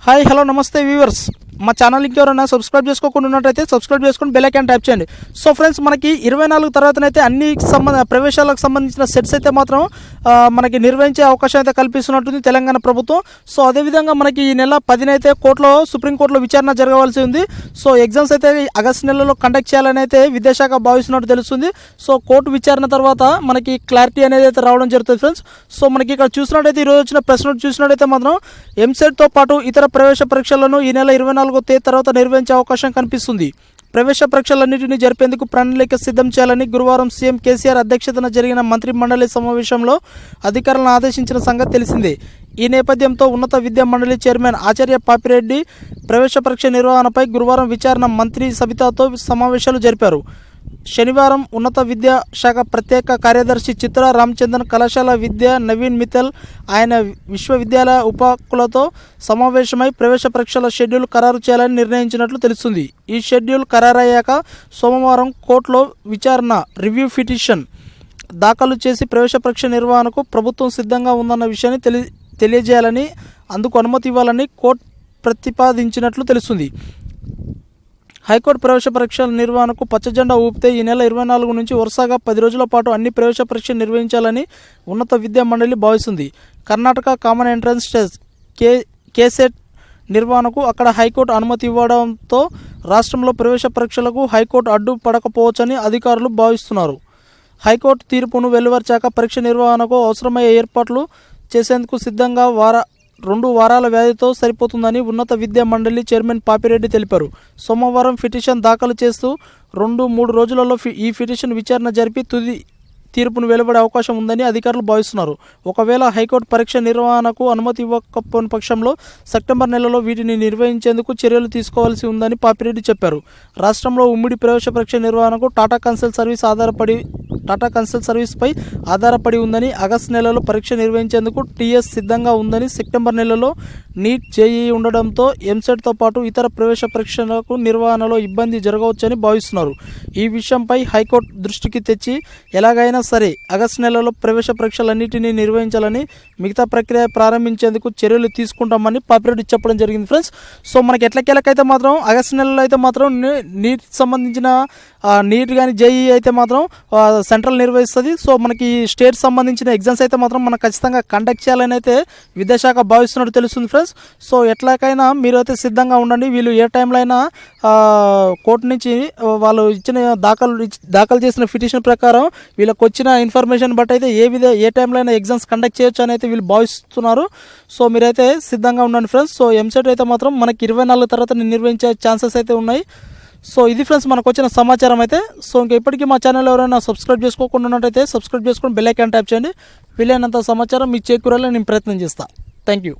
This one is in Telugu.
హాయ్ హలో నమస్తే వ్యూవర్స్, మా ఛానల్ ఇంకెవరైనా సబ్స్క్రైబ్ చేసుకోకుండా ఉన్నట్టయితే సబ్స్క్రైబ్ చేసుకొని బెల్ ఐకాన్ ట్యాప్ చేయండి. సో ఫ్రెండ్స్, మనకి 24 తర్వాతనైతే అన్ని ప్రవేశాలకు సంబంధించిన సెట్స్ అయితే మాత్రం మనకి నిర్వహించే అవకాశం అయితే కల్పిస్తున్నట్టుంది తెలంగాణ ప్రభుత్వం. సో అదేవిధంగా మనకి ఈ నెల 10న అయితే సుప్రీంకోర్టులో విచారణ జరగవలసి ఉంది. సో ఎగ్జామ్స్ అయితే ఆగస్టు నెలలో కండక్ట్ చేయాలని అయితే విద్యాశాఖ భావిస్తున్నట్టు తెలుస్తుంది. సో కోర్టు విచారణ తర్వాత మనకి క్లారిటీ అనేది అయితే రావడం జరుగుతుంది ఫ్రెండ్స్. సో మనకి ఇక్కడ చూసినట్టయితే ఈరోజు వచ్చిన ప్రెస్ నోట్ చూసినట్టయితే మాత్రం ఎంసెట్తో పాటు ఇతర ప్రవేశ పరీక్షలను ఈ నెల 24వ తేదీ తర్వాత నిర్వహించే అవకాశం కనిపిస్తుంది. ప్రవేశ పరీక్షలన్నింటినీ జరిపేందుకు ప్రణాళిక సిద్ధం చేయాలని గురువారం సీఎం కేసీఆర్ అధ్యక్షతన జరిగిన మంత్రి మండలి సమావేశంలో అధికారులను ఆదేశించిన సంగతి తెలిసిందే. ఈ నేపథ్యంతో ఉన్నత విద్యా మండలి చైర్మన్ ఆచార్య పాపిరెడ్డి ప్రవేశ పరీక్ష నిర్వహణపై గురువారం విచారణ మంత్రి సబితాతో సమావేశాలు జరిపారు. శనివారం ఉన్నత విద్యా శాఖ ప్రత్యేక కార్యదర్శి చిత్ర రామచంద్రన్, కళాశాల విద్య నవీన్ మిత్తల్, ఆయన విశ్వవిద్యాలయ ఉపాకులతో సమావేశమై ప్రవేశ పరీక్షల షెడ్యూల్ ఖరారు చేయాలని నిర్ణయించినట్లు తెలుస్తుంది. ఈ షెడ్యూల్ ఖరారయ్యాక సోమవారం కోర్టులో విచారణ రివ్యూ పిటిషన్ దాఖలు చేసి ప్రవేశ పరీక్ష నిర్వహణకు ప్రభుత్వం సిద్ధంగా ఉందన్న విషయాన్ని తెలియజేయాలని, అందుకు అనుమతి ఇవ్వాలని కోర్టు ప్రతిపాదించినట్లు తెలుస్తుంది. హైకోర్టు ప్రవేశ పరీక్షల నిర్వహణకు పచ్చజెండా ఊపితే ఈ నెల 24 నుంచి వరుసగా 10 రోజుల పాటు అన్ని ప్రవేశ పరీక్షలు నిర్వహించాలని ఉన్నత విద్యా మండలి భావిస్తుంది. Karnataka common entrance test cassette నిర్వహణకు అక్కడ హైకోర్టు అనుమతి ఇవ్వడంతో రాష్ట్రంలో ప్రవేశ పరీక్షలకు హైకోర్టు అడ్డు పడకపోవచ్చని అధికారులు భావిస్తున్నారు. హైకోర్టు తీర్పును వెలువరిచాక పరీక్ష నిర్వహణకు అవసరమయ్యే ఏర్పాట్లు చేసేందుకు సిద్ధంగా 2 వారాల వ్యవధితో సరిపోతుందని ఉన్నత విద్యా మండలి చైర్మన్ పాపిరెడ్డి తెలిపారు. సోమవారం పిటిషన్ దాఖలు చేస్తూ 2-3 రోజులలో ఈ పిటిషన్ విచారణ జరిపి తుది తీర్పును వెలువడే అవకాశం ఉందని అధికారులు భావిస్తున్నారు. ఒకవేళ హైకోర్టు పరీక్ష నిర్వహణకు అనుమతి ఇవ్వకపోని పక్షంలో సెప్టెంబర్ నెలలో వీటిని నిర్వహించేందుకు చర్యలు తీసుకోవాల్సి ఉందని పాపిరెడ్డి చెప్పారు. రాష్ట్రంలో ఉమ్మడి ప్రవేశ పరీక్ష నిర్వహణకు టాటా కన్సల్ట్ సర్వీస్పై ఆధారపడి ఉందని, ఆగస్టు నెలలో పరీక్ష నిర్వహించేందుకు టీఎస్ సిద్ధంగా ఉందని, సెప్టెంబర్ నెలలో నీట్ జేఈ ఉండడంతో ఎంసెట్తో పాటు ఇతర ప్రవేశ పరీక్షలకు నిర్వహణలో ఇబ్బంది జరగవచ్చని భావిస్తున్నారు. ఈ విషయంపై హైకోర్టు దృష్టికి తెచ్చి ఎలాగైనా సరే ఆగస్టు నెలలో ప్రవేశ పరీక్షలన్నింటినీ నిర్వహించాలని, మిగతా ప్రక్రియ ప్రారంభించేందుకు చర్యలు తీసుకుంటామని పాపిరెడ్డి చెప్పడం జరిగింది ఫ్రెండ్స్. సో మనకి ఎట్లకెళ్ళకైతే మాత్రం ఆగస్టు నెలలో అయితే మాత్రం నీట్ సంబంధించిన నీట్ కానీ జేఈ అయితే మాత్రం సెంట్రల్ నిర్వహిస్తుంది. సో మనకి స్టేట్ సంబంధించిన ఎగ్జామ్స్ అయితే మాత్రం మనం ఖచ్చితంగా కండక్ట్ చేయాలని అయితే విద్యాశాఖ భావిస్తున్నట్టు తెలుస్తుంది ఫ్రెండ్స్. సో ఎట్లాకైనా మీరు అయితే సిద్ధంగా ఉండండి. వీళ్ళు ఏ టైంలో అయినా కోర్టు నుంచి వాళ్ళు ఇచ్చిన దాఖలు చేసిన పిటిషన్ ప్రకారం వీళ్ళకి వచ్చిన ఇన్ఫర్మేషన్ బట్టి అయితే ఏ టైంలో అయినా ఎగ్జామ్స్ కండక్ట్ చేయొచ్చు అని అయితే వీళ్ళు భావిస్తున్నారు. సో మీరైతే సిద్ధంగా ఉండండి ఫ్రెండ్స్. సో ఎంసెట్ అయితే మాత్రం మనకి 24 తర్వాత నిర్వహించే ఛాన్సెస్ అయితే ఉన్నాయి. సో ఇది ఫ్రెండ్స్ మనకు వచ్చిన సమాచారం అయితే. సో ఇంకా ఇప్పటికీ మా ఛానల్ ఎవరైనా సబ్స్క్రైబ్ చేసుకోకుండా ఉన్నట్టయితే సబ్స్క్రైబ్ చేసుకొని బెల్ ఐకాన్ ట్యాప్ చేయండి. వీలైనంత సమాచారం మీకు చేకూరాలని నేను ప్రయత్నం చేస్తాను. Thank you.